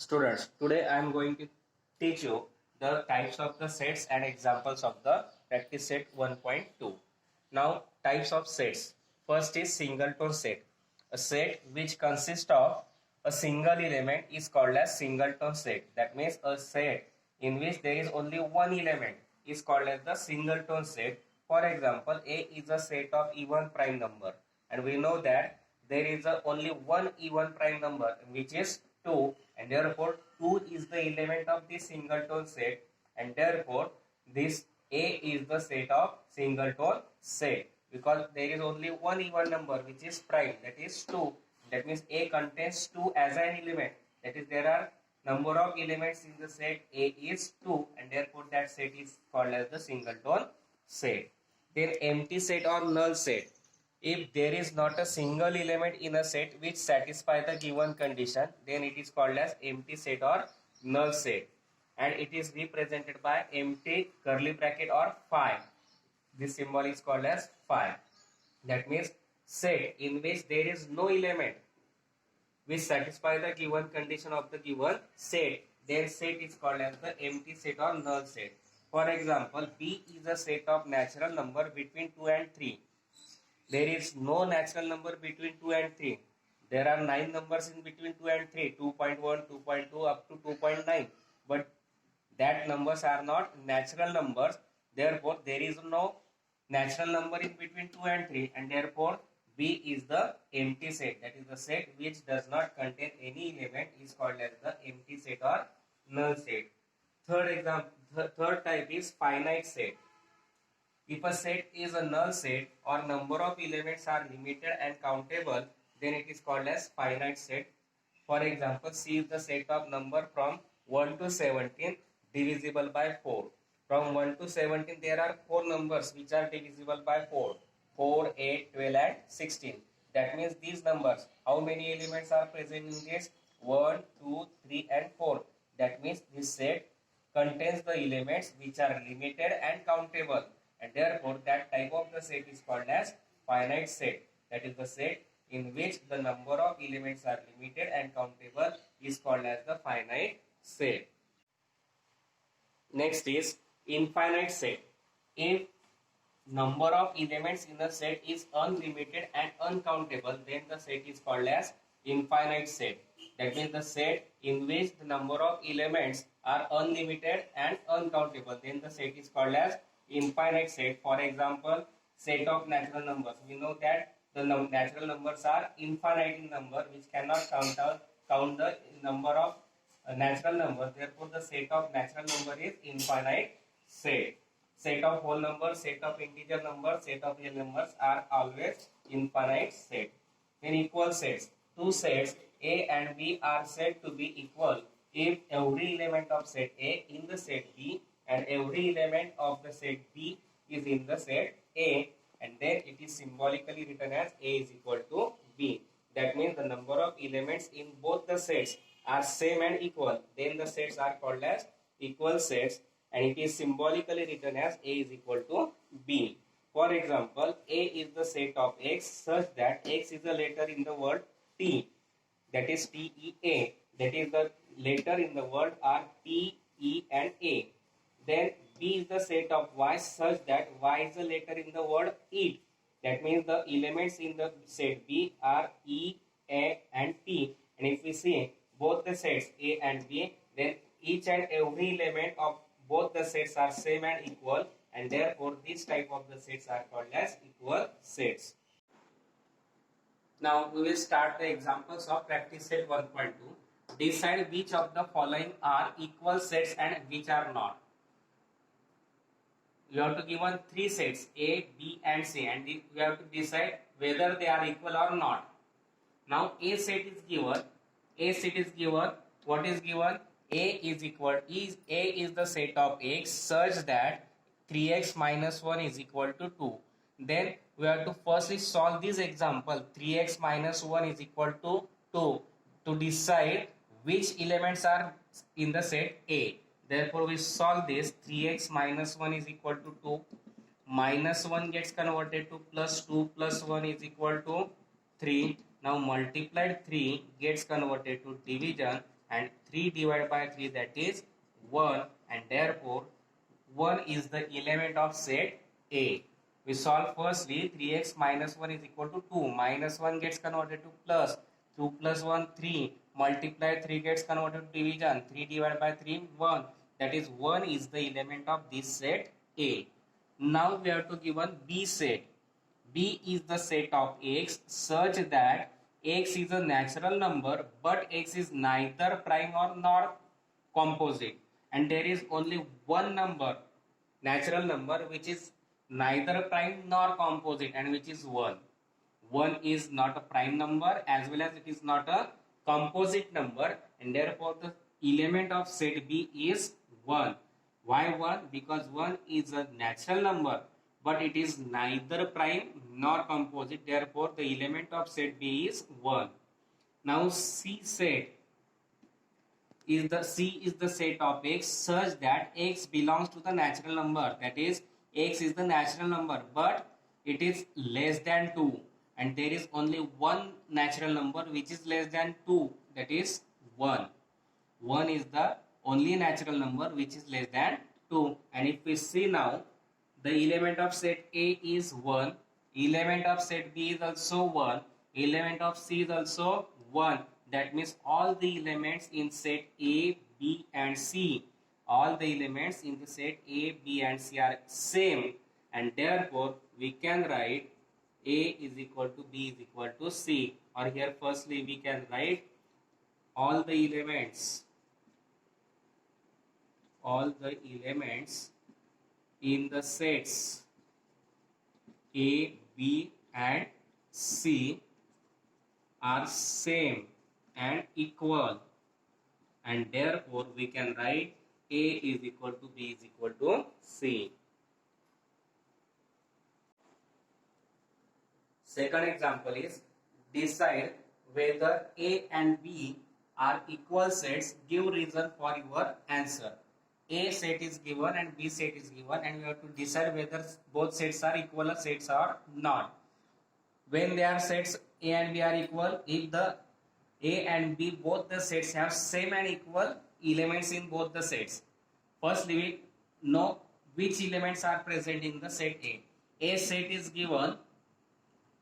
Students, today I am going to teach you the types of the sets and examples of the practice set 1.2. Now, types of sets. First is singleton set. A set which consists of a single element is called as singleton set. That means a set in which there is only one element is called as the singleton set. For example, A is a set of even prime number, and we know that there is only one even prime number which is 2, and therefore 2 is the element of the singleton set, and therefore this A is the set of singleton set because there is only one even number which is prime, that is 2. That means A contains 2 as an element, that is there are number of elements in the set A is 2, and therefore that set is called as the singleton set. Then empty set or null set. If there is not a single element in a set which satisfies the given condition, then it is called as empty set or null set, and it is represented by empty curly bracket or phi. This symbol is called as phi. That means set in which there is no element which satisfy the given condition of the given set, then set is called as the empty set or null set. For example, B is a set of natural number between 2 and 3. There is no natural number between 2 and 3. There are 9 numbers in between 2 and 3, 2.1, 2.2 up to 2.9. But that numbers are not natural numbers. Therefore, there is no natural number in between 2 and 3, and therefore B is the empty set. That is the set which does not contain any element is called as the empty set or null set. Third type is finite set. If a set is a null set or number of elements are limited and countable, then it is called as finite set. For example, C is the set of number from 1 to 17 divisible by 4. From 1 to 17 there are 4 numbers which are divisible by 4. 4, 8, 12 and 16. That means these numbers, how many elements are present in this? 1, 2, 3 and 4. That means this set contains the elements which are limited and countable, and therefore that type of the set is called as finite set. That is the set in which the number of elements are limited and countable is called as the finite set. Next is infinite set. If number of elements in the set is unlimited and uncountable, then the set is called as infinite set. That means the set in which the number of elements are unlimited and uncountable, then the set is called as infinite set. For example, set of natural numbers. We know that the natural numbers are infinite in number, which cannot count the number of natural numbers. Therefore, the set of natural number is infinite set. Set of whole numbers, set of integer numbers, set of real numbers are always infinite set. Then equal sets. Two sets A and B are said to be equal if every element of set A in the set B and every element of the set B is in the set A, and then it is symbolically written as A is equal to B. That means the number of elements in both the sets are same and equal. Then the sets are called as equal sets, and it is symbolically written as A is equal to B. For example, A is the set of X such that X is a letter in the word T, that is T-E-A. That is the letter in the word are T, E and A. Then B is the set of Y such that Y is a letter in the word eat. That means the elements in the set B are E, A and T. And if we see both the sets A and B, then each and every element of both the sets are same and equal, and therefore this type of the sets are called as equal sets. Now we will start the examples of practice set 1.2. Decide which of the following are equal sets and which are not. You have to give one 3 sets A, B and C, and we have to decide whether they are equal or not. Now A set is given. A set is given. What is given? A is equal is A is the set of X such that 3x minus 1 is equal to 2. Then we have to firstly solve this example 3x minus 1 is equal to 2 to decide which elements are in the set A. Therefore we solve this 3x minus 1 is equal to 2. Minus 1 gets converted to plus 2 plus 1 is equal to 3. Now multiplied 3 gets converted to division, and 3 divided by 3, that is 1, and therefore 1 is the element of set A. We solve firstly 3x minus 1 is equal to 2. Minus 1 gets converted to plus. 2 plus 1, 3. Multiply 3 gets converted to division. 3 divided by 3, 1. That is 1 is the element of this set A. Now we have to give one B set. B is the set of x such that x is a natural number but x is neither prime or nor composite, and there is only one number, natural number, which is neither prime nor composite, and which is 1. 1 is not a prime number as well as it is not a composite number, and therefore the element of set B is 1. Why 1? Because 1 is a natural number but it is neither prime nor composite, therefore the element of set B is 1. Now C set is the set of x such that x belongs to the natural number, that is x is the natural number but it is less than 2, and there is only one natural number which is less than 2, that is 1. 1 is the only natural number which is less than 2, and if we see now, the element of set A is 1, element of set B is also 1, element of C is also 1. That means all the elements in set A, B and C, all the elements in the set A, B and C are same, and therefore we can write A is equal to B is equal to C, or here firstly we can write all the elements in the sets A, B and C are same and equal, and therefore we can write A is equal to B is equal to C. Second example is decide whether A and B are equal sets, give reason for your answer. A set is given and B set is given, and we have to decide whether both sets are equal sets or not. When they are sets A and B are equal, if the A and B both the sets have same and equal elements in both the sets. Firstly, we know which elements are present in the set A. A set is given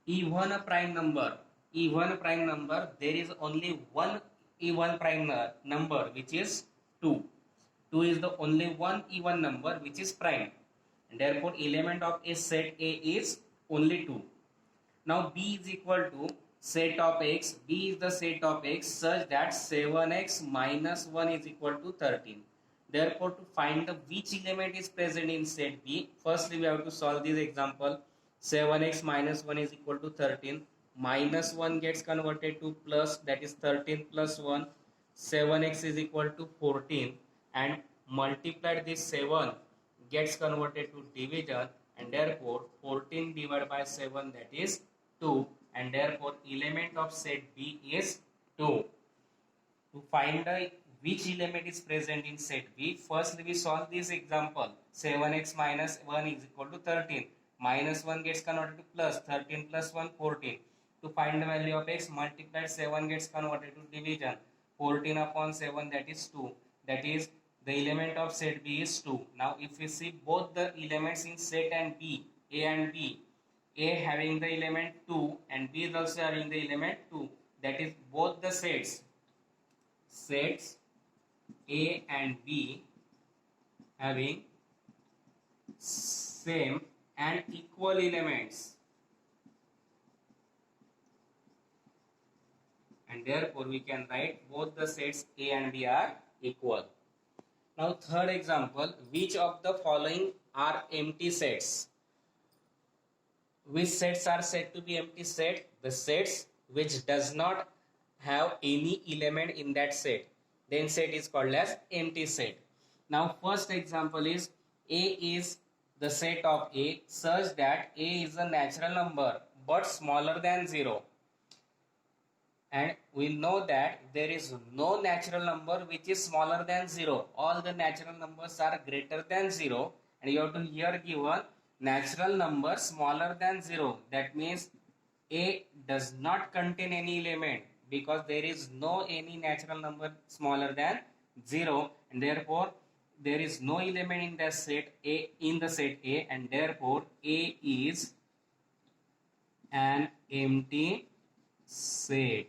even prime number. Even prime number, there is only one even prime number which is 2. 2 is the only one even number which is prime, and therefore element of a set A is only 2. Now B is equal to set of x. B is the set of x such that 7x minus 1 is equal to 13. Therefore, to find the which element is present in set B, firstly we have to solve this example. 7x minus 1 is equal to 13. Minus 1 gets converted to plus, that is 13 plus 1. 7x is equal to 14, and multiplied this 7 gets converted to division, and therefore 14 divided by 7, that is 2, and therefore element of set B is 2. To find which element is present in set B, firstly we solve this example. 7x minus 1 is equal to 13. Minus 1 gets converted to plus. 13 plus 1, 14. To find the value of x, multiplied 7 gets converted to division. 14 upon 7, that is 2. That is, the element of set B is 2. Now if we see both the elements in set and B, A and B, A having the element 2 and B is also having the element 2. That is, both the sets A and B having same and equal elements, and therefore we can write both the sets A and B are equal. Now third example, which of the following are empty sets? Which sets are said to be empty set? The sets which does not have any element in that set, then set is called as empty set. Now first example is A is the set of A such that A is a natural number but smaller than 0. And we know that there is no natural number which is smaller than 0. All the natural numbers are greater than 0, and you have to here given natural number smaller than 0. That means A does not contain any element because there is no any natural number smaller than 0, and therefore there is no element in the set A and therefore A is an empty set,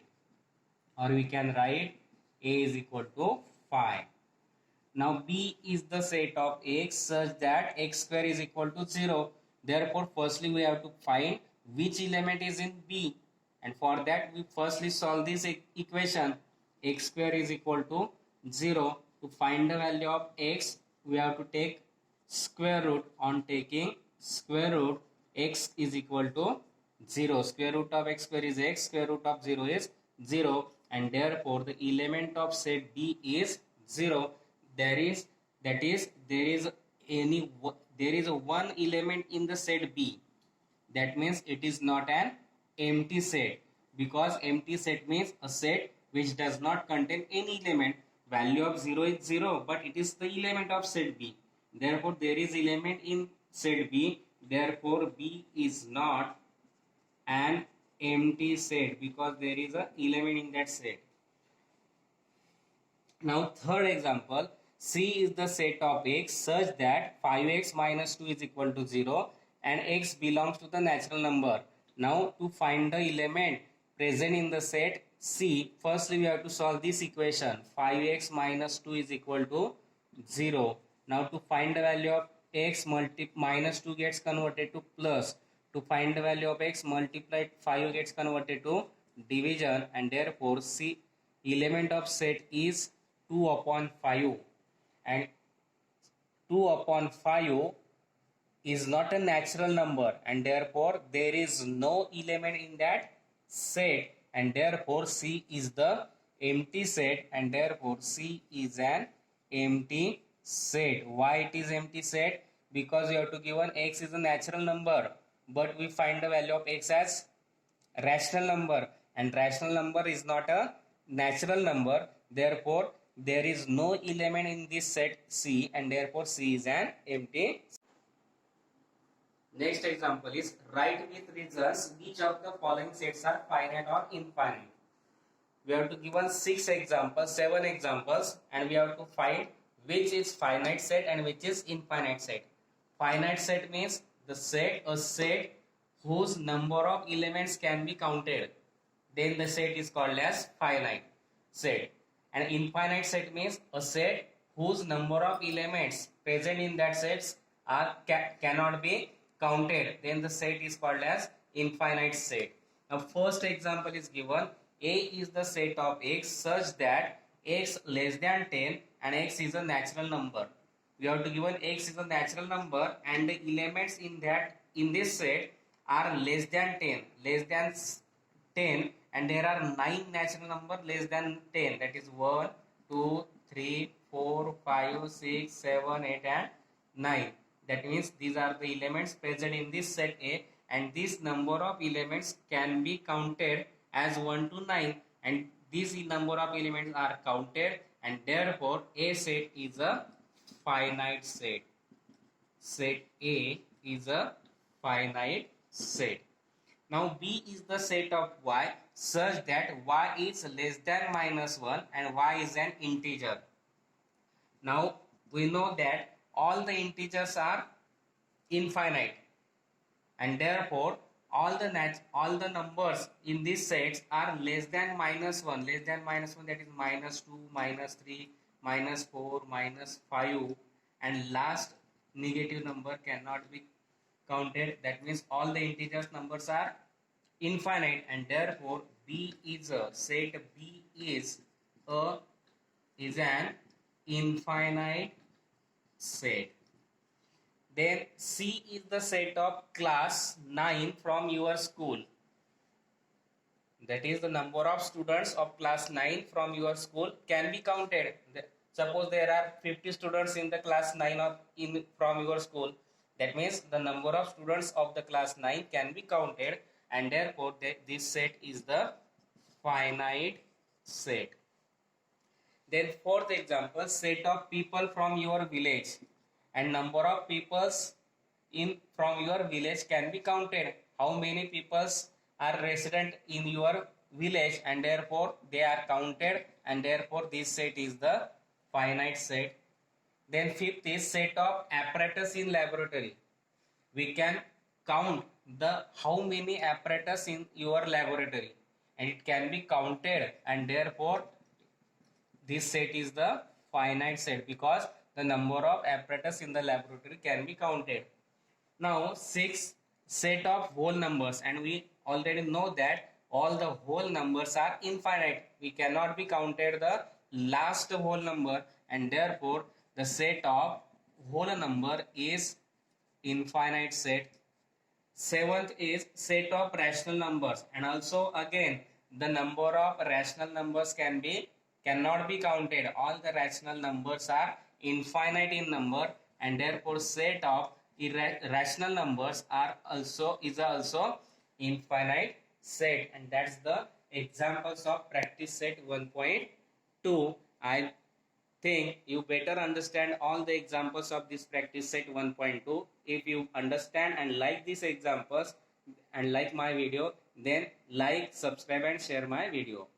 or we can write A is equal to 5. Now B is the set of x such that x square is equal to 0. Therefore, firstly we have to find which element is in B, and for that we firstly solve this equation. X square is equal to 0. To find the value of x, we have to take square root. On taking square root, x is equal to 0. Square root of x square is x, square root of 0 is 0, and therefore the element of set B is 0. There is a one element in the set B. That means it is not an empty set, because empty set means a set which does not contain any element. Value of 0 is 0, but it is the element of set B. Therefore there is element in set B. Therefore B is not an empty set, because there is a element in that set. Now third example, C is the set of x such that 5x minus 2 is equal to 0 and x belongs to the natural number. Now to find the element present in the set C, firstly we have to solve this equation. 5x minus 2 is equal to 0. Now to find the value of x, minus 2 gets converted to plus. To find the value of x, multiplied 5 gets converted to division, and therefore C element of set is 2 upon 5, and 2 upon 5 is not a natural number, and therefore there is no element in that set, and therefore C is the empty set, and therefore C is an empty set. Why it is empty set? Because you have to given x is a natural number, but we find the value of x as rational number, and rational number is not a natural number. Therefore there is no element in this set C, and therefore C is an empty. Next example is write with reasons which of the following sets are finite or infinite. We have to given 7 examples, and we have to find which is finite set and which is infinite set. Finite set means a set whose number of elements can be counted. Then the set is called as finite set. And infinite set means a set whose number of elements present in that sets cannot be counted. Then the set is called as infinite set. Now first example is given. A is the set of x such that x less than 10 and x is a natural number. We have to given x is a natural number, and the elements in this set are less than 10, and there are 9 natural numbers less than 10, that is 1, 2, 3, 4, 5, 6, 7, 8 and 9. That means these are the elements present in this set A, and this number of elements can be counted as 1 to 9, and these number of elements are counted, and therefore A set is a finite set. Set A is a finite set. Now B is the set of y such that y is less than minus 1 and y is an integer. Now we know that all the integers are infinite, and therefore all the numbers in these sets are less than minus 1. Less than minus 1, that is minus 2, minus 3, minus 4, minus 5, and last negative number cannot be counted. That means all the integers numbers are infinite, and therefore B is a set B is an infinite set. Then C is the set of class 9 from your school. That is, the number of students of class 9 from your school can be counted. Suppose there are 50 students in the class 9 from your school. That means the number of students of the class 9 can be counted, and therefore this set is the finite set. Then fourth example, set of people from your village, and number of peoples from your village can be counted. How many peoples are resident in your village, and therefore they are counted, and therefore this set is the finite set. Then fifth is set of apparatus in laboratory. We can count the how many apparatus in your laboratory, and it can be counted, and therefore this set is the finite set because the number of apparatus in the laboratory can be counted. Now six, set of whole numbers, and we already know that all the whole numbers are infinite. We cannot be counted the last whole number, and therefore the set of whole number is infinite set. Seventh is set of rational numbers, and also again the number of rational numbers cannot be counted. All the rational numbers are infinite in number, and therefore set of irrational numbers is also infinite set. And that's the examples of practice set 1.2. I think you better understand all the examples of this practice set 1.2. If you understand and like these examples and like my video, then like, subscribe and share my video.